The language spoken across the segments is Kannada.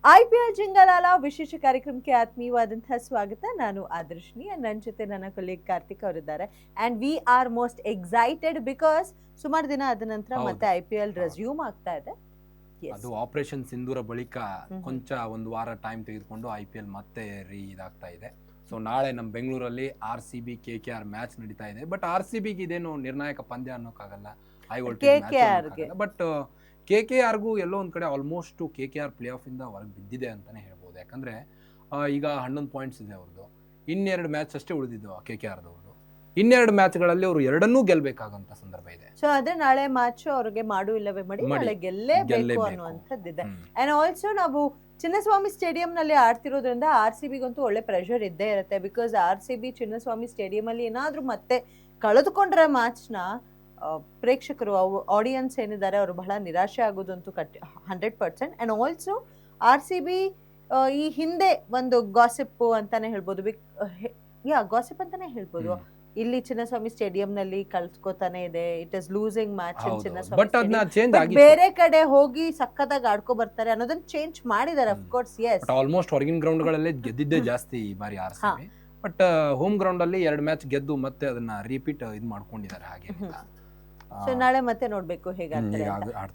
IPL ಜಿಂಗಲಾಲ ವಿಶೇಷ ಕಾರ್ಯಕ್ರಮಕ್ಕೆ ಆತ್ಮೀಯವಾದಂತಹ ಸ್ವಾಗತ. ನಾನು ಆದರ್ಶಿನಿ, ನನ್ನ ಜೊತೆ ನನ್ನ ಕೊಲೀಗ್ ಕಾರ್ತಿಕ್ ಅವರಿದ್ದಾರೆ. And we are most excited because ಸುಮಾರು ದಿನ ಆದ ನಂತರ ಮತ್ತೆ IPL ರೆಸ್ಯೂಮ್ ಆಗ್ತಾ ಇದೆ. ಅದು ಆಪರೇಷನ್ ಸಿಂಧೂರ ಬಳಿಕ ಕೊಂಚ ಒಂದು ವಾರ ಟೈಮ್ ತೆಗೆದುಕೊಂಡು IPL ಮತ್ತೆ ಇದಾಗ್ತಾ ಇದೆ. ಸೊ ನಾಳೆ ನಮ್ಮ ಬೆಂಗಳೂರಲ್ಲಿ RCB KKR ಮ್ಯಾಚ್ ನಡೀತಾ ಇದೆ. ಬಟ್ RCBಗೆ ಇದೇನು ನಿರ್ಣಾಯಕ ಪಂದ್ಯ ಅನ್ನೋಕ್ಕಾಗಲ್ಲ, ಹೈ ವೋಲ್ಟೇಜ್ ಮ್ಯಾಚ್. ಬಟ್ KKRಗೂ ಎಲ್ಲೋ ಒಂದು ಕಡೆ ಆಲ್ಮೋಸ್ಟ್ KKR ಪ್ಲೇ ಆಫ್ ಇಂದ ಹೊರಗೆ ಬಿದ್ದಿದೆ ಅಂತಾನೆ ಹೇಳ್ಬೋದು. ಯಾಕಂದ್ರೆ ಈಗ 11 ಪಾಯಿಂಟ್ಸ್ ಇದೆ ಅವ್ರದ್ದು. ಇನ್ನೆರಡು ಮ್ಯಾಚ್ ಅಷ್ಟೇ ಉಳಿದಿದ್ದು KKRದವ್ರದ್ದು. ಇನ್ನೆರಡು ಮ್ಯಾಚ್ಗಳಲ್ಲಿ ಅವರು ಎರಡನ್ನೂ ಗೆಲ್ಬೇಕಾಗಂತ ಸಂದರ್ಭ ಇದೆ. ಸೊ ಅದೇ ನಾಳೆ ಮ್ಯಾಚ್ ಅವ್ರಿಗೆ ಮಾಡು ಇಲ್ಲವೇ ಮಾಡಿ ನಾಳೆ ಗೆಲ್ಲೇಬೇಕು ಅನ್ನುವಂಥದ್ದಿದೆ. ಅಂಡ್ ಆಲ್ಸೋ ನಾವು ಚಿನ್ನಸ್ವಾಮಿ ಸ್ಟೇಡಿಯಂ ನಲ್ಲಿ ಆಡ್ತಿರೋದ್ರಿಂದ RCBಗಂತೂ ಒಳ್ಳೆ ಪ್ರೆಷರ್ ಇದ್ದೇ ಇರುತ್ತೆ. ಬಿಕಾಸ್ RCB ಚಿನ್ನಸ್ವಾಮಿ ಸ್ಟೇಡಿಯಂ ಅಲ್ಲಿ ಏನಾದ್ರೂ ಮತ್ತೆ ಕಳೆದುಕೊಂಡ್ರೆ ಮ್ಯಾಚ್ ನ ಪ್ರೇಕ್ಷಕರು ಆಡಿಯನ್ಸ್ ಏನಿದ್ದಾರೆ ಅವರು ಬಹಳ ನಿರಾಶೆ ಆಗೋದಂತೂ 100%. ಅಂಡ್ ಆಲ್ಸೋ RCB ಈ ಹಿಂದೆ ಒಂದು ಗಾಸಿಪ್ ಅಂತಾನೆ ಹೇಳ್ಬೋದು, ಗಾಸಿಪ್ ಅಂತಾನೆ ಹೇಳ್ಬೋದು. ಇಲ್ಲಿ ಚಿನ್ನಸ್ವಾಮಿ ಸ್ಟೇಡಿಯಂ ನಲ್ಲಿ ಕಳ್ಸ್ಕೊತಾನೆ ಇದೆ, it is losing match Chinnaswamy. ಬೇರೆ ಕಡೆ ಹೋಗಿ ಸಕ್ಕತ್ತಾಗಿ ಆಡ್ಕೊ ಬರ್ತಾರೆ ಅನ್ನೋದನ್ನ ಚೇಂಜ್ ಮಾಡಿದ್ದಾರೆ. ಅಫ್ ಕೋರ್ಸ್ ಎಸ್, ಆಲ್ಮೋಸ್ಟ್ ಹೊರಗಿನ ಗ್ರೌಂಡ್ ಗಳಲ್ಲೇ ಗೆದ್ದಿದ್ದೇ ಜಾಸ್ತಿ ಈ ಬಾರಿ RCB. ಬಟ್ ಹೋಮ್ ಗ್ರೌಂಡ್ ಅಲ್ಲಿ 2 ಮ್ಯಾಚ್ ಗೆದ್ದು ಮತ್ತೆ ಅದನ್ನ ರಿಪೀಟ್ ಇದು ಮಾಡ್ಕೊಂಡಿದ್ದಾರೆ. ಹಾಗೆ ಸೊ ನಾಳೆ ಮತ್ತೆ ನೋಡ್ಬೇಕು ಹೇಗಾಗ್ತಾರೆ.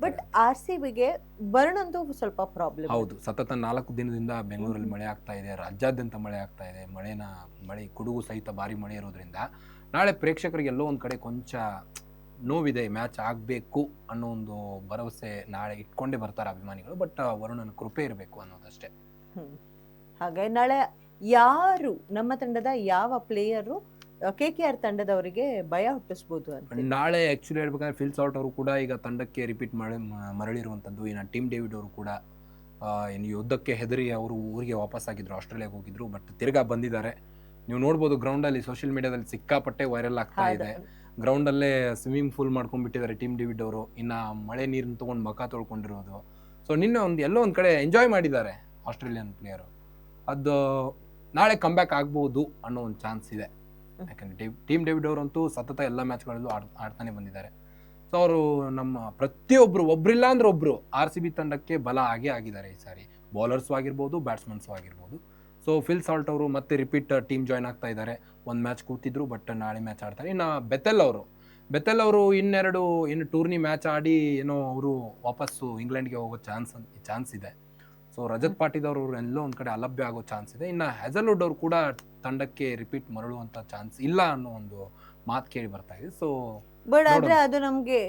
ಬಟ್ RCBಗೆ ಬರ್ಣಂತೂ ಸ್ವಲ್ಪ ಪ್ರಾಬ್ಲಮ್. ಹೌದು, ಸತತ 4 ದಿನದಿಂದ ಬೆಂಗಳೂರಲ್ಲಿ ಮಳೆ ಆಗ್ತಾ ಇದೆ, ರಾಜ್ಯಾದ್ಯಂತ ಮಳೆ ಆಗ್ತಾ ಇದೆ. ಮಳೆ ಗುಡುಗು ಸಹಿತ ಭಾರಿ ಮಳೆ ಇರೋದ್ರಿಂದ ನಾಳೆ ಪ್ರೇಕ್ಷಕರಿಗೆ ಎಲ್ಲೋ ಒಂದ್ ಕಡೆ ಕೊಂಚ ನೋವಿದೆ. ಮ್ಯಾಚ್ ಆಗ್ಬೇಕು ಅನ್ನೋ ಒಂದು ಭರವಸೆ ನಾಳೆ ಇಟ್ಕೊಂಡೇ ಬರ್ತಾರೆ ಅಭಿಮಾನಿಗಳು. ಬಟ್ ವರುಣನ ಕೃಪೆ ಇರಬೇಕು ಅನ್ನೋದಷ್ಟೇ. ಹಾಗೆ ನಾಳೆ ಯಾರು ನಮ್ಮ ತಂಡದ ಯಾವ ಪ್ಲೇಯರು KKR ತಂಡದವರಿಗೆ ಭಯ ಹುಟ್ಟಿಸಬಹುದು ಅಂತ ನಾಳೆ ಆಕ್ಚುಲಿ ಹೇಳ್ಬೇಕಂದ್ರೆ ಫಿಲ್ ಸಾಲ್ಟ್ ಅವರು ಕೂಡ ಈಗ ತಂಡಕ್ಕೆ ರಿಪೀಟ್ ಮರಳಿರುವಂತದ್ದು. ಇನ್ನು ಟೀಮ್ ಡೇವಿಡ್ ಅವರು ಕೂಡ ಏನು ಯುದ್ಧಕ್ಕೆ ಹೆದರಿ ಅವರು ಊರಿಗೆ ವಾಪಸ್ ಆಗಿದ್ರು, ಆಸ್ಟ್ರೇಲಿಯಾಗೆ ಹೋಗಿದ್ರು. ಬಟ್ ತಿರ್ಗಾ ಬಂದಿದ್ದಾರೆ. ನೀವು ನೋಡ್ಬೋದು ಗ್ರೌಂಡ್ ಅಲ್ಲಿ ಸೋಷಿಯಲ್ ಮೀಡಿಯಾದಲ್ಲಿ ಸಿಕ್ಕಾಪಟ್ಟೆ ವೈರಲ್ ಆಗ್ತಾ ಇದೆ. ಗ್ರೌಂಡ್ ಅಲ್ಲೇ ಸ್ವಿಮ್ಮಿಂಗ್ ಪೂಲ್ ಮಾಡ್ಕೊಂಡ್ಬಿಟ್ಟಿದ್ದಾರೆ ಟೀಮ್ ಡೇವಿಡ್ ಅವರು. ಇನ್ನ ಮಳೆ ನೀರನ್ನು ತಗೊಂಡು ಮಕ ತೊಳ್ಕೊಂಡಿರೋದು. ಸೊ ನಿನ್ನೆ ಎಲ್ಲೋ ಒಂದ್ ಕಡೆ ಎಂಜಾಯ್ ಮಾಡಿದ್ದಾರೆ ಆಸ್ಟ್ರೇಲಿಯನ್ ಪ್ಲೇಯರು. ಅದು ನಾಳೆ ಕಮ್ಬ್ಯಾಕ್ ಆಗ್ಬಹುದು ಅನ್ನೋ ಒಂದು ಚಾನ್ಸ್ ಇದೆ. ಯಾಕಂದ್ರೆ ಟೀಮ್ ಡೇವಿಡ್ ಅವರಂತೂ ಸತತ ಎಲ್ಲ ಮ್ಯಾಚ್ಗಳಲ್ಲೂ ಆಡ್ತಾನೆ ಬಂದಿದ್ದಾರೆ. ಸೊ ಅವರು ನಮ್ಮ ಒಬ್ರಿಲ್ಲ ಅಂದ್ರೆ ಒಬ್ರು RCB ತಂಡಕ್ಕೆ ಬಲ ಆಗೇ ಆಗಿದ್ದಾರೆ ಈ ಸಾರಿ. ಬೌಲರ್ಸ್ ಆಗಿರ್ಬೋದು, ಬ್ಯಾಟ್ಸ್ಮನ್ಸ್ ಆಗಿರ್ಬೋದು. ಸೊ ಫಿಲ್ ಸಾಲ್ಟ್ ಅವರು ಮತ್ತೆ ರಿಪೀಟ್ ಟೀಮ್ ಜಾಯ್ನ್ ಆಗ್ತಾ ಇದ್ದಾರೆ. ಒಂದು ಮ್ಯಾಚ್ ಕೂತಿದ್ರು, ಬಟ್ ನಾಳೆ ಮ್ಯಾಚ್ ಆಡ್ತಾರೆ. ಇನ್ನು ಬೆತೆಲ್ ಅವರು ಇನ್ನು ಟೂರ್ನಿ ಮ್ಯಾಚ್ ಆಡಿ ಏನೋ ಅವರು ವಾಪಸ್ಸು ಇಂಗ್ಲೆಂಡ್ಗೆ ಹೋಗೋ ಚಾನ್ಸ್ ಇದೆ. ಸೊ ರಜತ್ ಪಾಟೀದಾರ್ ಅವರು ಎಲ್ಲೋ ಒಂದ್ ಕಡೆ ಅಲಭ್ಯ ಆಗೋ ಚಾನ್ಸ್ ಇದೆ. ಇನ್ನು ಹ್ಯಾಜಲ್ವುಡ್ ಅವರು ಕೂಡ ತಂಡಕ್ಕೆ ರಿಪೀಟ್ ಮರಳುವಂತ ಚಾನ್ಸ್ ಇಲ್ಲ ಅನ್ನೋ ಒಂದು ಮಾತು ಕೇಳಿ ಬರ್ತಾ ಇದೆ. ಸೊ ಬಟ್ ಆದ್ರೆ ಅದು ನಮ್ಗೆ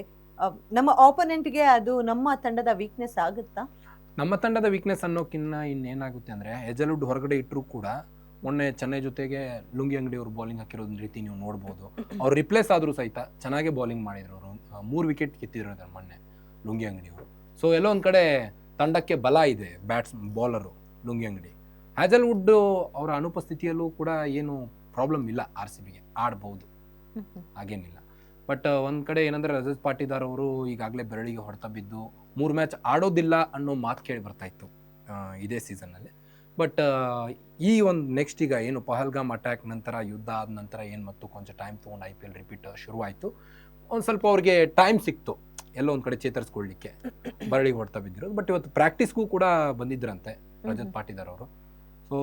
ನಮ್ಮ ಆಪೋನೆಂಟ್ಗೆ ಅದು ನಮ್ಮ ತಂಡದ ವೀಕ್ನೆಸ್ ಆಗುತ್ತಾ? ನಮ್ಮ ತಂಡದ ವೀಕ್ನೆಸ್ ಅನ್ನೋಕ್ಕಿನ್ನ ಇನ್ನೇನಾಗುತ್ತೆ ಅಂದ್ರೆ ಹ್ಯಾಜಲ್ವುಡ್ ಹೊರಗಡೆ ಇಟ್ಟರು ಕೂಡ ಮೊನ್ನೆ ಚೆನ್ನೈ ಜೊತೆಗೆ ಲುಂಗಿ ಅಂಗಡಿ ಅವರು ಬೌಲಿಂಗ್ ಹಾಕಿರೋದ್ ರೀತಿ ನೀವು ನೋಡ್ಬೋದು. ಅವ್ರು ರಿಪ್ಲೇಸ್ ಆದ್ರೂ ಸಹಿತ ಚೆನ್ನಾಗೆ ಬೌಲಿಂಗ್ ಮಾಡಿದ್ರು. ಅವರು 3 ವಿಕೆಟ್ ಕಿತ್ತಿರೋದು ಮೊನ್ನೆ ಲುಂಗಿ ಅಂಗಡಿ ಅವರು. ಸೊ ಎಲ್ಲೋ ಒಂದ್ ಕಡೆ ತಂಡಕ್ಕೆ ಬಲ ಇದೆ. ಬೌಲರು ಲುಂಗಿ ಅಂಗಡಿ. ಹ್ಯಾಜಲ್ವುಡ್ ಅವರ ಅನುಪಸ್ಥಿತಿಯಲ್ಲೂ ಕೂಡ ಏನು ಪ್ರಾಬ್ಲಮ್ ಇಲ್ಲ, RCBಗೆ ಆಡ್ಬಹುದು, ಹಾಗೇನಿಲ್ಲ. ಬಟ್ ಒಂದ್ ಕಡೆ ಏನಂದ್ರೆ ರಜತ್ ಪಾಟೀದಾರ್ ಅವರು ಈಗಾಗಲೇ ಬೆರಳಿಗೆ ಹೊಡೆತ ಬಿದ್ದು 3 ಮ್ಯಾಚ್ ಆಡೋದಿಲ್ಲ ಅನ್ನೋ ಮಾತು ಕೇಳಿ ಬರ್ತಾ ಇತ್ತು ಇದೇ ಸೀಸನ್ ಅಲ್ಲಿ. ಬಟ್ ಈ ಒಂದು ನೆಕ್ಸ್ಟ್ ಈಗ ಏನು ಪಹಲ್ಗಾಮ್ ಅಟ್ಯಾಕ್ ನಂತರ, ಯುದ್ಧ ಆದ ನಂತರ ಏನು ಮತ್ತು ಕೊಂಚ ಟೈಮ್ ತೊಗೊಂಡು IPL ರಿಪೀಟ್ ಶುರುವಾಯಿತು. ಒಂದು ಸ್ವಲ್ಪ ಅವ್ರಿಗೆ ಟೈಮ್ ಸಿಕ್ತು ಎಲ್ಲೋ ಒಂದ್ ಕಡೆ ಚೇತರಿಸ್ಕೊಳ್ಳಿಕ್ಕೆ, ಬರಳಿಗೆ ಹೊಡ್ತಾ ಬಿದ್ದಿರೋದು. ಬಟ್ ಇವತ್ತು ಪ್ರಾಕ್ಟೀಸ್ಗೂ ಕೂಡ ಬಂದಿದ್ರಂತೆ ರಜತ್ ಪಾಟೀದಾರ್ ಅವರು. ಸೊ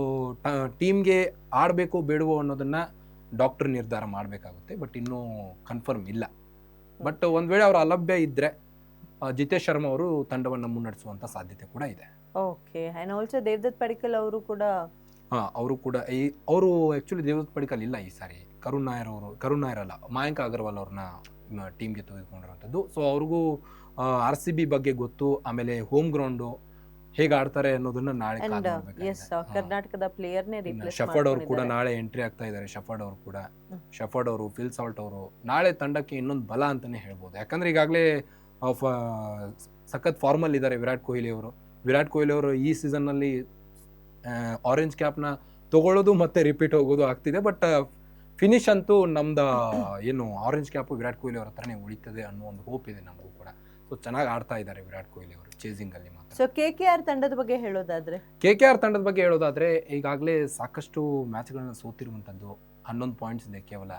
ಟೀಮ್ಗೆ ಆಡಬೇಕು ಬೇಡವೋ ಅನ್ನೋದನ್ನ ಡಾಕ್ಟರ್ ನಿರ್ಧಾರ ಮಾಡಬೇಕಾಗುತ್ತೆ. ಬಟ್ ಇನ್ನೂ ಕನ್ಫರ್ಮ್ ಇಲ್ಲ. ಬಟ್ ಒಂದ್ ವೇಳೆ ಅವ್ರ ಅಲಭ್ಯ ಇದ್ರೆ ಜಿತೇಶ್ ಶರ್ಮಾ ಅವರು ತಂಡವನ್ನು ಮುನ್ನಡೆಸುವಂತ ಸಾಧ್ಯತೆ ಕೂಡ ಇದೆ. Okay. And also Devdutt Padikkal ಅವರು ಕೂಡ ಅವರು ಆಕ್ಚುಲಿ ದೇವದತ್ ಪಡಿಕ್ಕಲ್ ಇಲ್ಲ ಈ ಸಾರಿ. ಕರುಣ್ ನಾಯರ್ ಅಲ್ಲ, ಮಯಾಂಕ್ ಅಗರ್ವಾಲ್ ಅವ್ರನ್ನ ಟೀಮ್ಗೆ ತೆಗೆದುಕೊಂಡಿರುವಂಥದ್ದು. ಸೊ ಅವ್ರಿಗೂ RCB ಬಗ್ಗೆ ಗೊತ್ತು. ಆಮೇಲೆ ಹೋಮ್ ಗ್ರೌಂಡ್ ಹೇಗೆ ಆಡ್ತಾರೆ ಅನ್ನೋದನ್ನ ನಾಳೆ ಕರ್ನಾಟಕದ ಪ್ಲೇಯರ್ನೇ ರಿಪ್ಲೇಸ್ ಶಫರ್ಡ್ ಅವರು ಕೂಡ ನಾಳೆ ಎಂಟ್ರಿ ಆಗ್ತಾ ಇದ್ದಾರೆ. ಶಫರ್ಡ್ ಅವರು ಫಿಲ್ ಸಾಲ್ಟ್ ಅವರು ನಾಳೆ ತಂಡಕ್ಕೆ ಇನ್ನೊಂದು ಬಲ ಅಂತಾನೆ ಹೇಳ್ಬೋದು. ಯಾಕಂದ್ರೆ ಈಗಾಗಲೇ ಸಖತ್ ಫಾರ್ಮಲ್ ಇದ್ದಾರೆ ವಿರಾಟ್ ಕೊಹ್ಲಿ ಅವರು. ಈ ಸೀಸನ್ ನಲ್ಲಿ ಆರೆಂಜ್ ಕ್ಯಾಪ್ನ ತಗೊಳ್ಳೋದು ಮತ್ತೆ ರಿಪೀಟ್ ಹೋಗೋದು ಆಗ್ತಿದೆ. ಬಟ್ ಫಿನಿಶ್ ಅಂತೂ ನಮ್ದು ಏನು ಆರೆಂಜ್ ಕ್ಯಾಪ್ ವಿರಾಟ್ ಕೊಹ್ಲಿ ಅವ್ರ ಹತ್ರನೇ ಉಳಿತದೆ ಅನ್ನೋ ಒಂದು ಹೋಪ್ ಇದೆ ನಮಗೂ ಕೂಡ. ಸೊ ಚೆನ್ನಾಗಿ ಆಡ್ತಾ ಇದ್ದಾರೆ ವಿರಾಟ್ ಕೊಹ್ಲಿ ಅವರು ಚೇಸಿಂಗ್ ಅಲ್ಲಿ ಮಾತ್ರ. ಸೊ KKR ತಂಡದ ಬಗ್ಗೆ ಹೇಳೋದಾದ್ರೆ ಈಗಾಗಲೇ ಸಾಕಷ್ಟು ಮ್ಯಾಚ್ಗಳನ್ನ ಸೋತಿರುವಂತದ್ದು. 11 ಪಾಯಿಂಟ್ಸ್ ಇದೆ ಕೇವಲ.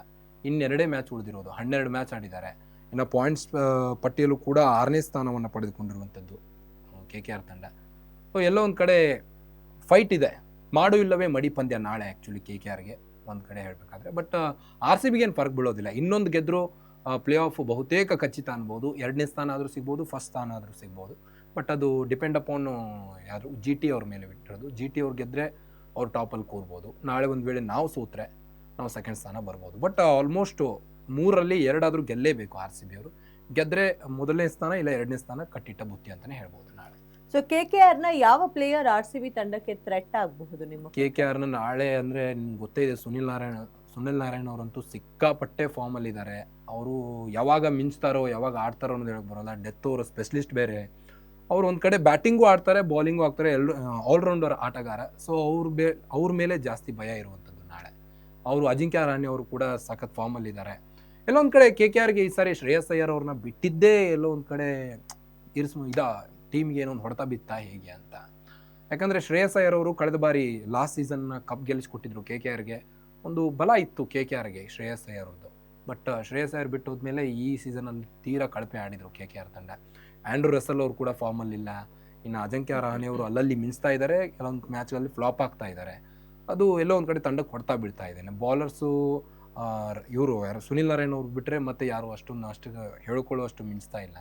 2 ಮ್ಯಾಚ್ ಉಳಿದಿರೋದು. 12 ಮ್ಯಾಚ್ ಆಡಿದ್ದಾರೆ. ಇನ್ನು ಪಾಯಿಂಟ್ಸ್ ಪಟ್ಟಿಯಲ್ಲೂ ಕೂಡ 6ನೇ ಸ್ಥಾನವನ್ನು ಪಡೆದುಕೊಂಡಿರುವಂತದ್ದು KKR ತಂಡ. ಸೊ ಎಲ್ಲೋ ಒಂದು ಕಡೆ ಫೈಟ್ ಇದೆ, ಮಾಡು ಇಲ್ಲವೇ ಮಡಿ ಪಂದ್ಯ ನಾಳೆ ಆ್ಯಕ್ಚುಲಿ KKRಗೆ ಒಂದು ಕಡೆ ಹೇಳಬೇಕಾದ್ರೆ. ಬಟ್ RCBಗೆ ಏನು ಫರ್ಕ್ ಬೀಳೋದಿಲ್ಲ. ಇನ್ನೊಂದು ಗೆದ್ದರೂ ಪ್ಲೇ ಆಫ್ ಬಹುತೇಕ ಖಚಿತ ಅನ್ಬೋದು. 2ನೇ ಸ್ಥಾನ ಆದರೂ ಸಿಗ್ಬೋದು, ಫಸ್ಟ್ ಸ್ಥಾನ ಆದರೂ ಸಿಗ್ಬೋದು. ಬಟ್ ಅದು ಡಿಪೆಂಡ್ ಅಪಾನ್ ಯಾರು GT ಅವ್ರ ಮೇಲೆ ಬಿಟ್ಟಿರೋದು. GT ಅವ್ರು ಗೆದ್ದರೆ ಅವ್ರು ಟಾಪಲ್ಲಿ ಕೂರ್ಬೋದು. ನಾಳೆ ಒಂದು ವೇಳೆ ನಾವು ಸೋತ್ರೆ ನಾವು ಸೆಕೆಂಡ್ ಸ್ಥಾನ ಬರ್ಬೋದು. ಬಟ್ ಆಲ್ಮೋಸ್ಟ್ 3ರಲ್ಲಿ 2 ಆದರೂ ಗೆಲ್ಲೇಬೇಕು RCB ಅವರು. ಗೆದ್ದರೆ ಮೊದಲನೇ ಸ್ಥಾನ ಇಲ್ಲ 2ನೇ ಸ್ಥಾನ ಕಟ್ಟಿಟ್ಟ ಬುತ್ತಿ ಅಂತಲೇ ಹೇಳ್ಬೋದು ನಾಳೆ. ಸೊ KKRನ ಯಾವ ಪ್ಲೇಯರ್ RCB ತಂಡಕ್ಕೆ ಥ್ರೆಟ್ ಆಗಬಹುದು ನಿಮ್ಮ? KKRನ ನಾಳೆ ಅಂದರೆ ನಿಮ್ಗೆ ಗೊತ್ತೇ ಇದೆ, ಸುನಿಲ್ ನಾರಾಯಣ್ ಅವರಂತೂ ಸಿಕ್ಕಾಪಟ್ಟೆ ಫಾರ್ಮಲ್ಲಿ ಇದ್ದಾರೆ. ಅವರು ಯಾವಾಗ ಮಿಂಚ್ತಾರೋ ಯಾವಾಗ ಆಡ್ತಾರೋ ಅನ್ನೋದು ಹೇಳಕ್ಕೆ ಬರೋಲ್ಲ. ಡೆತ್ ಓವರ್ ಸ್ಪೆಷಲಿಸ್ಟ್ ಬೇರೆ. ಅವ್ರು ಒಂದು ಕಡೆ ಬ್ಯಾಟಿಂಗು ಆಡ್ತಾರೆ, ಬೌಲಿಂಗು ಆಗ್ತಾರೆ, ಆಲ್ರೌಂಡರ್ ಆಟಗಾರ. ಸೊ ಅವ್ರ ಮೇಲೆ ಜಾಸ್ತಿ ಭಯ ಇರುವಂಥದ್ದು ನಾಳೆ. ಅವರು ಅಜಿಂಕ್ಯ ರಹಾನೆ ಅವರು ಕೂಡ ಸಖತ್ ಫಾರ್ಮಲ್ಲಿ ಇದ್ದಾರೆ. ಎಲ್ಲೋ ಒಂದು ಕಡೆ KKRಗೆ ಈ ಸಾರಿ ಶ್ರೇಯಸ್ ಅಯ್ಯರ್ ಅವ್ರನ್ನ ಬಿಟ್ಟಿದ್ದೇ ಎಲ್ಲೋ ಒಂದು ಕಡೆ ಟೀಮ್ಗೆ ಏನೋ ಒಂದು ಹೊಡೆತ ಬಿತ್ತಾ ಹೇಗೆ ಅಂತ. ಯಾಕಂದರೆ ಶ್ರೇಯಸ್ ಅಯ್ಯರ್ ಅವರು ಕಳೆದ ಬಾರಿ ಲಾಸ್ಟ್ ಸೀಸನ್ನ ಕಪ್ ಗೆಲ್ಲಿಸ್ಕೊಟ್ಟಿದ್ರು KKRಗೆ. ಒಂದು ಬಲ ಇತ್ತು KKRಗೆ ಶ್ರೇಯಸ್ ಅಯ್ಯರ್ ಅವ್ರದ್ದು. ಬಟ್ ಶ್ರೇಯಸ್ ಅಯ್ಯರ್ ಬಿಟ್ಟು ಹೋದ್ಮೇಲೆ ಈ ಸೀಸನಲ್ಲಿ ತೀರಾ ಕಳಪೆ ಆಡಿದರು KKR ತಂಡ. ಆ್ಯಂಡ್ರೂ ರಸಲ್ ಅವರು ಕೂಡ ಫಾರ್ಮಲ್ಲಿಲ್ಲ. ಇನ್ನು ಅಜಿಂಕ್ಯ ರಹಾನೆ ಅವರು ಅಲ್ಲಲ್ಲಿ ಮಿಂಚ್ತಾ ಇದ್ದಾರೆ, ಕೆಲವೊಂದು ಮ್ಯಾಚ್ಗಳಲ್ಲಿ ಫ್ಲಾಪ್ ಆಗ್ತಾ ಇದ್ದಾರೆ. ಅದು ಎಲ್ಲೋ ಒಂದು ಕಡೆ ತಂಡಕ್ಕೆ ಹೊಡ್ತಾ ಬೀಳ್ತಾ ಇದೆ. ಬಾಲರ್ಸು ಇವರು ಯಾರು ಸುನಿಲ್ ನಾರಾಯಣ್ ಅವ್ರು ಬಿಟ್ಟರೆ ಮತ್ತೆ ಯಾರು ಅಷ್ಟು ಹೇಳ್ಕೊಳ್ಳುವಷ್ಟು ಮಿಂಚ್ತಾ ಇಲ್ಲ.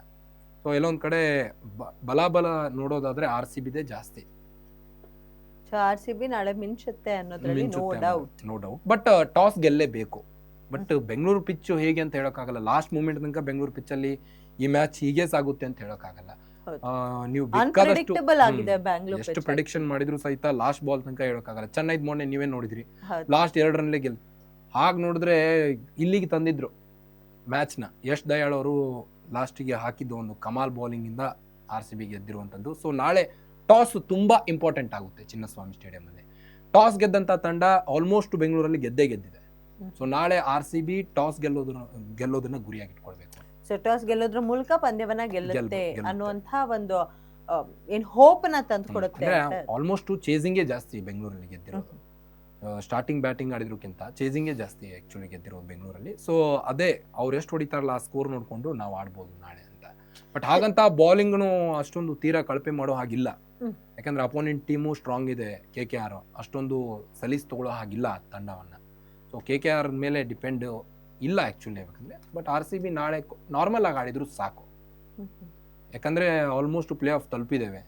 ಸೊ ಎಲ್ಲೋ ಒಂದು ಕಡೆ ಬಲ ನೋಡೋದಾದ್ರೆ RCBದೇ ಜಾಸ್ತಿ. ಸೊ RCB ನಾಳೆ ಮಿಂಚುತ್ತೆ ಅನ್ನೋದ್ರಲ್ಲಿ ನೋ ಡೌಟ್. ಬಟ್ ಟಾಸ್ ಗೆಲ್ಲೇಬೇಕು. ಬಟ್ ಬೆಂಗಳೂರು ಪಿಚ್ಚು ಹೇಗೆ ಅಂತ ಹೇಳೋಕ್ಕಾಗಲ್ಲ. ಲಾಸ್ಟ್ ಮೂಮೆಂಟ್ ತನಕ ಬೆಂಗಳೂರು ಪಿಚ್ಚಲ್ಲಿ ಈ ಮ್ಯಾಚ್ ಹೀಗೆ ಸಾಗುತ್ತೆ ಅಂತ ಹೇಳೋಕ್ಕಾಗಲ್ಲ. ನೀವು ಎಷ್ಟು ಪ್ರೆಡಿಕ್ಷನ್ ಮಾಡಿದ್ರು ಸಹಿತ ಲಾಸ್ಟ್ ಬಾಲ್ ತನಕ ಹೇಳೋಕ್ಕಾಗಲ್ಲ. ಚೆನ್ನೈದ್ ಮೊನ್ನೆ ನೀವೇ ನೋಡಿದ್ರಿ, ಲಾಸ್ಟ್ 2 ರನ್ಲೇ ಹಾಗೆ ನೋಡಿದ್ರೆ ಇಲ್ಲಿಗೆ ತಂದಿದ್ರು ಮ್ಯಾಚ್ನ. ಯಶ್ ದಯಾಳ್ ಅವರು ಲಾಸ್ಟಿಗೆ ಹಾಕಿದ್ದು ಒಂದು ಕಮಾಲ್ ಬೌಲಿಂಗಿಂದ RCB ಗೆದ್ದಿರುವಂಥದ್ದು. ಸೊ ನಾಳೆ ಟಾಸ್ ತುಂಬಾ ಇಂಪಾರ್ಟೆಂಟ್ ಆಗುತ್ತೆ ಚಿನ್ನಸ್ವಾಮಿ ಸ್ಟೇಡಿಯಂನಲ್ಲಿ. ಟಾಸ್ ಗೆದ್ದಂಥ ತಂಡ ಆಲ್ಮೋಸ್ಟ್ ಬೆಂಗಳೂರಲ್ಲಿ ಗೆದ್ದಿದೆ. ಸೊ ನಾಳೆ RCB ಟಾಸ್ ಗೆಲ್ಲೋದನ್ನ ಗುರಿಯಾಗಿಟ್ಕೊಳ್ಬೇಕು. ಸೊ ಟಾಸ್ ಗೆಲ್ಲೋದ್ರ ಮೂಲಕ ಪಂದ್ಯವನ್ನ ಗೆಲ್ಲುತ್ತೆ ಅನ್ನುವಂಥ ಒಂದು ಏನ್ ಹೋಪ್ ನ ತಂದು ಕೊಡುತ್ತೆ. ಆಲ್ಮೋಸ್ಟ್ ಚೇಸಿಂಗೇ ಜಾಸ್ತಿ ಬೆಂಗಳೂರಲ್ಲಿ ಗೆದ್ದಿರೋದು. ಸ್ಟಾರ್ಟಿಂಗ್ ಬ್ಯಾಟಿಂಗ್ ಆಡಿದ್ರಕ್ಕಿಂತ ಚೇಸಿಂಗೇ ಜಾಸ್ತಿ ಆ್ಯಕ್ಚುಲಿ ಗೆದ್ದಿರೋದು ಬೆಂಗಳೂರಲ್ಲಿ. ಸೊ ಅದೇ ಅವ್ರು ಎಷ್ಟು ಹೊಡಿತಾರಲ್ಲ ಆ ಸ್ಕೋರ್ ನೋಡಿಕೊಂಡು ನಾವು ಆಡ್ಬೋದು ನಾಳೆ ಅಂತ. ಬಟ್ ಹಾಗಂತ ಬೌಲಿಂಗ್ನು ಅಷ್ಟೊಂದು ತೀರಾ ಕಳಪೆ ಮಾಡೋ ಹಾಗಿಲ್ಲ. ಯಾಕಂದ್ರೆ ಅಪೋನೆಂಟ್ ಟೀಮು ಸ್ಟ್ರಾಂಗ್ ಇದೆ. KKR ಅಷ್ಟೊಂದು ಸಲೀಸ್ ತಗೊಳ್ಳೋ ಹಾಗಿಲ್ಲ ತಂಡವನ್ನು. ಸೊ KKR ಮೇಲೆ ಡಿಪೆಂಡ್ ಇಲ್ಲ ಆ್ಯಕ್ಚುಲಿ ಹೇಳ್ಬೇಕಂದ್ರೆ. ಬಟ್ RCB ನಾಳೆ ನಾರ್ಮಲ್ ಆಗಿ ಆಡಿದ್ರು ಸಾಕು. ಯಾಕಂದರೆ ಆಲ್ಮೋಸ್ಟ್ ಪ್ಲೇ ಆಫ್ ತಲುಪಿದ್ದೇವೆ.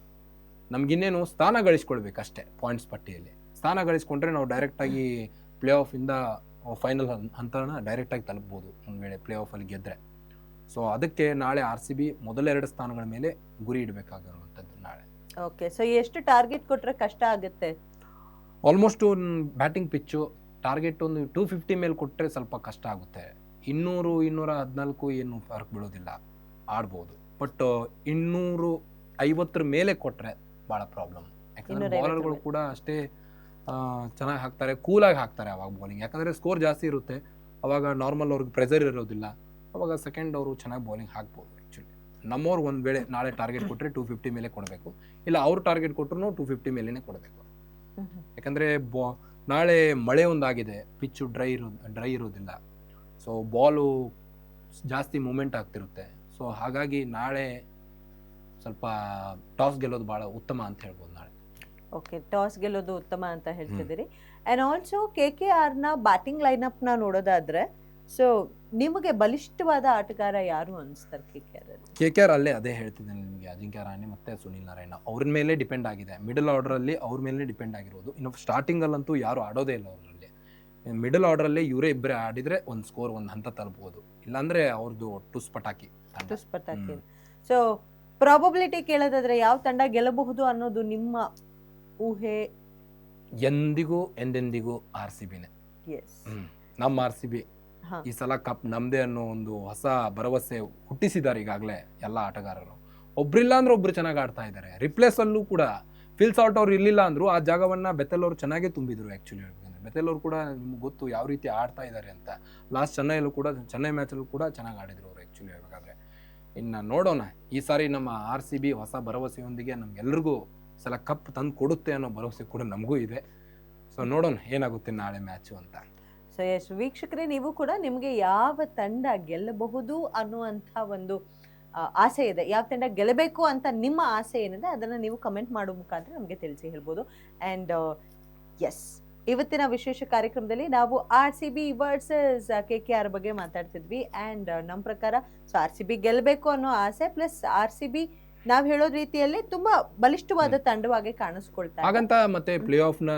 ನಮಗಿನ್ನೇನು ಸ್ಥಾನ ಗಳಿಸ್ಕೊಳ್ಬೇಕಷ್ಟೇ. ಪಾಯಿಂಟ್ಸ್ ಪಟ್ಟಿಯಲ್ಲಿ ಸ್ಥಾನ ಗಳಿಸ್ಕೊಂಡ್ರೆ ನಾವು ಡೈರೆಕ್ಟಾಗಿ ಪ್ಲೇ ಆಫಿಂದ ಫೈನಲ್ ಹಂತನ ಡೈರೆಕ್ಟಾಗಿ ತಲುಪ್ಬೋದು ಒಂದು ವೇಳೆ ಪ್ಲೇ ಆಫಲ್ಲಿ ಗೆದ್ದರೆ. ಸೊ ಅದಕ್ಕೆ ನಾಳೆ RCB ಮೊದಲ 2 ಸ್ಥಾನಗಳ ಮೇಲೆ ಗುರಿ ಇಡಬೇಕಾಗಿರುವಂಥದ್ದು ನಾಳೆ. ಓಕೆ, ಸೊ ಎಷ್ಟು ಟಾರ್ಗೆಟ್ ಕೊಟ್ಟರೆ ಕಷ್ಟ ಆಗುತ್ತೆ? ಆಲ್ಮೋಸ್ಟ್ ಬ್ಯಾಟಿಂಗ್ ಪಿಚ್ಚು ಟಾರ್ಗೆಟ್ ಒಂದು 250 ಮೇಲೆ ಕೊಟ್ಟರೆ ಸ್ವಲ್ಪ ಕಷ್ಟ ಆಗುತ್ತೆ. 200, 214 ಏನು ಫರ್ಕ್ ಬೀಳೋದಿಲ್ಲ, ಆಡ್ಬೋದು. ಬಟ್ 250 ಮೇಲೆ ಕೊಟ್ಟರೆ ಭಾಳ ಪ್ರಾಬ್ಲಮ್. ಯಾಕಂದರೆ ಬೌಲರ್ಗಳು ಕೂಡ ಅಷ್ಟೇ ಚೆನ್ನಾಗಿ ಹಾಕ್ತಾರೆ, ಕೂಲಾಗಿ ಹಾಕ್ತಾರೆ ಅವಾಗ ಬೌಲಿಂಗ್. ಯಾಕಂದರೆ ಸ್ಕೋರ್ ಜಾಸ್ತಿ ಇರುತ್ತೆ ಅವಾಗ. ನಾರ್ಮಲ್ ಅವ್ರಿಗೆ ಪ್ರೆಷರ್ ಇರೋದಿಲ್ಲ ಅವಾಗ. ಸೆಕೆಂಡ್ ಅವರು ಚೆನ್ನಾಗಿ ಬೌಲಿಂಗ್ ಹಾಕ್ಬೋದು ಆ್ಯಕ್ಚುಲಿ. ನಮ್ಮವ್ರು ಒಂದು ವೇಳೆ ನಾಳೆ ಟಾರ್ಗೆಟ್ ಕೊಟ್ಟರೆ 250 ಮೇಲೆ ಕೊಡಬೇಕು, ಇಲ್ಲ ಅವ್ರು ಟಾರ್ಗೆಟ್ ಕೊಟ್ಟರು 250 ಮೇಲೇ ಕೊಡಬೇಕು. ಯಾಕಂದರೆ ನಾಳೆ ಮಳೆ ಒಂದಾಗಿದೆ, ಪಿಚ್ಚು ಡ್ರೈ ಇರೋದಿಲ್ಲ. ಸೊ ಬಾಲು ಜಾಸ್ತಿ ಮೂಮೆಂಟ್ ಆಗ್ತಿರುತ್ತೆ. ಸೊ ಹಾಗಾಗಿ ನಾಳೆ ಸ್ವಲ್ಪ ಟಾಸ್ ಗೆಲ್ಲೋದು ಭಾಳ ಉತ್ತಮ ಅಂತ ಹೇಳ್ಬೋದು ನಾಳೆ. ಓಕೆ, ಟಾಸ್ ಗೆಲ್ಲೋದು ಉತ್ತಮ ಅಂತ ಹೇಳ್ತಿದ್ದೀರಿ. ಆ್ಯಂಡ್ ಆಲ್ಸೋ KKRನ ಬ್ಯಾಟಿಂಗ್ ಲೈನಪ್ನ ನೋಡೋದಾದ್ರೆ, ಸೊ ನಿಮಗೆ ಬಲಿಷ್ಠವಾದ ಆಟಗಾರ ಯಾರು ಅನಿಸ್ತಾರೆ KKR ಅಲ್ಲೇ ಅದೇ ಹೇಳ್ತಿದ್ದೇನೆ ನಿಮಗೆ. ಅಜಿಂಕ್ಯ ರಹಾನೆ ಮತ್ತು ಸುನಿಲ್ ನಾರಾಯಣ ಅವ್ರ ಮೇಲೆ ಡಿಪೆಂಡ್ ಆಗಿದೆ. ಮಿಡಲ್ ಆರ್ಡ್ರಲ್ಲಿ ಅವ್ರ ಮೇಲೆ ಡಿಪೆಂಡ್ ಆಗಿರೋದು. ಇನ್ನು ಸ್ಟಾರ್ಟಿಂಗಲ್ಲಂತೂ ಯಾರು ಆಡೋದೇ ಇಲ್ಲ ಅವರಲ್ಲಿ. ಮಿಡಲ್ ಆರ್ಡ್ರಲ್ಲೇ ಇವರೇ ಇಬ್ಬರೇ ಆಡಿದರೆ ಒಂದು ಸ್ಕೋರ್ ಒಂದು ಹಂತ ತಲುಪಬಹುದು. ಇಲ್ಲಾಂದರೆ ಅವ್ರದ್ದು ಟುಸ್ ಪಟಾಕಿ. ಸೊ ಪ್ರಾಬಬಿಲಿಟಿ ಕೇಳೋದಾದ್ರೆ ಯಾವ ತಂಡ ಗೆಲ್ಲಬಹುದು ಅನ್ನೋದು ನಿಮ್ಮ ಊಹೆ? ಎಂದೆಂದಿಗೂ RCBನೇ. ನಮ್ಮ RCB ಈ ಸಲ ಕಪ್ ನಮ್ದೇ ಅನ್ನೋ ಒಂದು ಹೊಸ ಭರವಸೆ ಹುಟ್ಟಿಸಿದ್ದಾರೆ ಈಗಾಗಲೇ ಎಲ್ಲ ಆಟಗಾರರು. ಒಬ್ರಿಲ್ಲ ಅಂದ್ರೆ ಒಬ್ರು ಚೆನ್ನಾಗಿ ಆಡ್ತಾ ಇದ್ದಾರೆ. ರಿಪ್ಲೇಸ್ ಅಲ್ಲೂ ಕೂಡ ಫಿಲ್ ಸಾಲ್ಟ್ ಅವ್ರು ಇರ್ಲಿಲ್ಲ ಅಂದ್ರು ಆ ಜಾಗವನ್ನ ಬೆತೆಲ್ ಅವರು ಚೆನ್ನಾಗೇ ತುಂಬಿದ್ರು. ಆ್ಯಕ್ಚುಲಿ ಹೇಳ್ಬೇಕಂದ್ರೆ ಬೆತೆಲ್ ಅವರು ಕೂಡ ನಿಮ್ಗೆ ಗೊತ್ತು ಯಾವ ರೀತಿ ಆಡ್ತಾ ಇದ್ದಾರೆ ಅಂತ. ಲಾಸ್ಟ್ ಚೆನ್ನೈ ಮ್ಯಾಚಲ್ಲೂ ಕೂಡ ಚೆನ್ನಾಗಿ ಆಡಿದ್ರು ಅವರು ಆ್ಯಕ್ಚುಲಿ ಹೇಳ್ಬೇಕಾದ್ರೆ. ಇನ್ನು ನೋಡೋಣ, ಈ ಸಾರಿ ನಮ್ಮ RCB ಹೊಸ ಭರವಸೆಯೊಂದಿಗೆ ನಮ್ಗೆಲ್ರಿಗೂ ಸಲ ಕಪ್ ತಂದು ಕೊಡುತ್ತೆ ಅನ್ನೋ ಭರವಸೆ ಕೂಡ ನಮಗೂ ಇದೆ. ಸೊ ನೋಡೋಣ ಏನಾಗುತ್ತೆ ನಾಳೆ ಮ್ಯಾಚು ಅಂತ. ಸೊ ವೀಕ್ಷಕರೇ, ನೀವು ಕೂಡ ನಿಮಗೆ ಯಾವ ತಂಡ ಗೆಲ್ಲಬಹುದು ಅನ್ನುವಂಥ ಒಂದು ಆಸೆ ಇದೆ, ಯಾವ ತಂಡ ಗೆಲ್ಲಬೇಕು ಅಂತ ನಿಮ್ಮ ಆಸೆ ಏನಿದೆ ಅದನ್ನ ನೀವು ಕಮೆಂಟ್ ಮಾಡೋ ಮುಖಾಂತರ ನಮಗೆ ತಿಳಿಸಿ ಹೇಳ್ಬೋದು. ಆ್ಯಂಡ್ ಎಸ್, ಇವತ್ತಿನ ವಿಶೇಷ ಕಾರ್ಯಕ್ರಮದಲ್ಲಿ ನಾವು RCB ವರ್ಸಸ್ KKR ಬಗ್ಗೆ ಮಾತಾಡ್ತಿದ್ವಿ. ಆ್ಯಂಡ್ ನಮ್ಮ ಪ್ರಕಾರ RCB ಗೆಲ್ಲಬೇಕು ಅನ್ನೋ ಆಸೆ ಪ್ಲಸ್ RCB ನಾವ್ ಹೇಳೋ ರೀತಿಯಲ್ಲಿ ತುಂಬಾ ಬಲಿಷ್ಠವಾದ ತಂಡವಾಗಿ ಕಾಣಿಸ್ಕೊಳ್ತಾ ಇದೆ. ಹಾಗಂತ ಮತ್ತೆ ಪ್ಲೇ ಆಫ್ ನ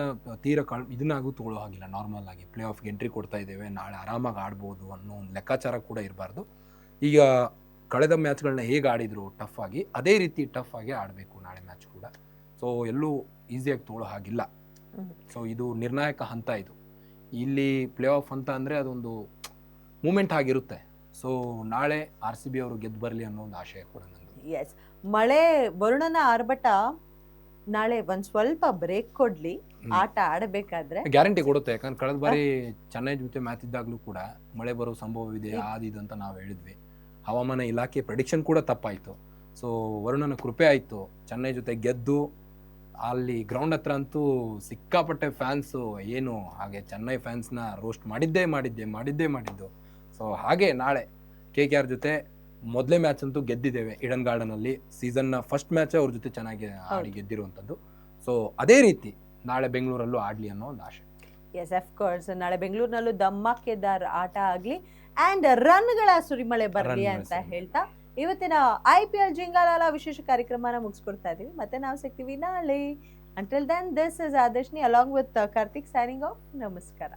ತೀರಾ ಇದನ್ನಾಗೂ ತಗೊಳ್ಳೋ ಹಾಗಿಲ್ಲ. ನಾರ್ಮಲ್ ಆಗಿ ಪ್ಲೇ ಆಫ್ಗೆ ಎಂಟ್ರಿ ಕೊಡ್ತಾ ಇದ್ದೇವೆ, ನಾಳೆ ಆರಾಮಾಗಿ ಆಡ್ಬೋದು ಅನ್ನೋ ಒಂದು ಲೆಕ್ಕಾಚಾರ ಕೂಡ ಇರಬಾರ್ದು. ಈಗ ಕಳೆದ ಮ್ಯಾಚ್ಗಳನ್ನ ಹೇಗೆ ಆಡಿದ್ರು ಟಫ್ ಆಗಿ, ಅದೇ ರೀತಿ ಟಫ್ ಆಗಿ ಆಡಬೇಕು ನಾಳೆ ಮ್ಯಾಚ್ ಕೂಡ. ಸೊ ಎಲ್ಲೂ ಈಸಿಯಾಗಿ ತಗೊಳ್ಳೋ ಹಾಗಿಲ್ಲ. ಸೊ ಇದು ನಿರ್ಣಾಯಕ ಹಂತ. ಇದು ಇಲ್ಲಿ ಪ್ಲೇ ಆಫ್ ಅಂತ ಅಂದರೆ ಅದೊಂದು ಮೂಮೆಂಟ್ ಆಗಿರುತ್ತೆ. ಸೊ ನಾಳೆ RCB ಅವರು ಗೆದ್ದು ಬರಲಿ ಅನ್ನೋ ಒಂದು ಆಶಯ ಕೂಡ ನಂದು. ಎಸ್, ಮಳೆ ವರುಣನ ಆರ್ಭಟ ನಾಳೆ ಒಂದ್ ಸ್ವಲ್ಪ ಬ್ರೇಕ್ ಕೊಡ್ಲಿ ಆಟ ಆಡಬೇಕಾದ್ರೆ. ಗ್ಯಾರಂಟಿ ಕೊಡುತ್ತೆ, ಯಾಕಂದ್ರೆ ಕಳೆದ ಬಾರಿ ಚೆನ್ನೈ ಜೊತೆ ಮ್ಯಾಚ್ ಇದ್ದಾಗಲೂ ಕೂಡ ಮಳೆ ಬರೋ ಸಂಭವವಿದೆ ಆದಿದು ಅಂತ ನಾವು ಹೇಳಿದ್ವಿ. ಹವಾಮಾನ ಇಲಾಖೆ ಪ್ರೆಡಿಕ್ಷನ್ ಕೂಡ ತಪ್ಪಾಯಿತು. ಸೊ ವರುಣನ ಕೃಪೆ ಆಯಿತು, ಚೆನ್ನೈ ಜೊತೆ ಗೆದ್ದು ಅಲ್ಲಿ ಗ್ರೌಂಡ್ ಹತ್ರ ಅಂತೂ ಸಿಕ್ಕಾಪಟ್ಟೆ ಫ್ಯಾನ್ಸು ಏನು ಹಾಗೆ ಚೆನ್ನೈ ಫ್ಯಾನ್ಸ್ನ ರೋಸ್ಟ್ ಮಾಡಿದ್ದು. ಸೊ ಹಾಗೆ ನಾಳೆ KKR ಜೊತೆ ಮೊದಲೇ ಮ್ಯಾಚ್ ಅಂತೂ ಗೆದ್ದಿದ್ದೇವೆ ಈಡನ್ ಗಾರ್ಡನಲ್ಲಿ. ಸೀಸನ್ನ ಫಸ್ಟ್ ಮ್ಯಾಚ್ ಅವ್ರ ಜೊತೆ ಚೆನ್ನಾಗಿ ಆಡಿ ಗೆದ್ದಿರುವಂಥದ್ದು. ಸೊ ಅದೇ ರೀತಿ ನಾಳೆ ಬೆಂಗಳೂರಲ್ಲೂ ಆಡಲಿ ಅನ್ನೋ ಒಂದು ಆಶೆ. ಎಸ್, ಆಫ್ ಕೋರ್ಸ್ ನಾಳೆ ಬೆಂಗಳೂರಿನಲ್ಲೂ ಧಮಾಕೆದಾರ್ ಆಟ ಆಗಲಿ ಆ್ಯಂಡ್ ರನ್ಗಳ ಸುರಿಮಳೆ ಬರಲಿ ಅಂತ ಹೇಳ್ತಾ ಇವತ್ತಿನ IPL ಜಿಂಗಾಲಾಲ ವಿಶೇಷ ಕಾರ್ಯಕ್ರಮನ ಮುಗಿಸ್ಕೊಡ್ತಾ ಇದೀವಿ. ಮತ್ತೆ ನಾವು ಸಿಗ್ತೀವಿ ನಾಳೆ. Until then, this is Adashni along with Karthik signing off. ನಮಸ್ಕಾರ.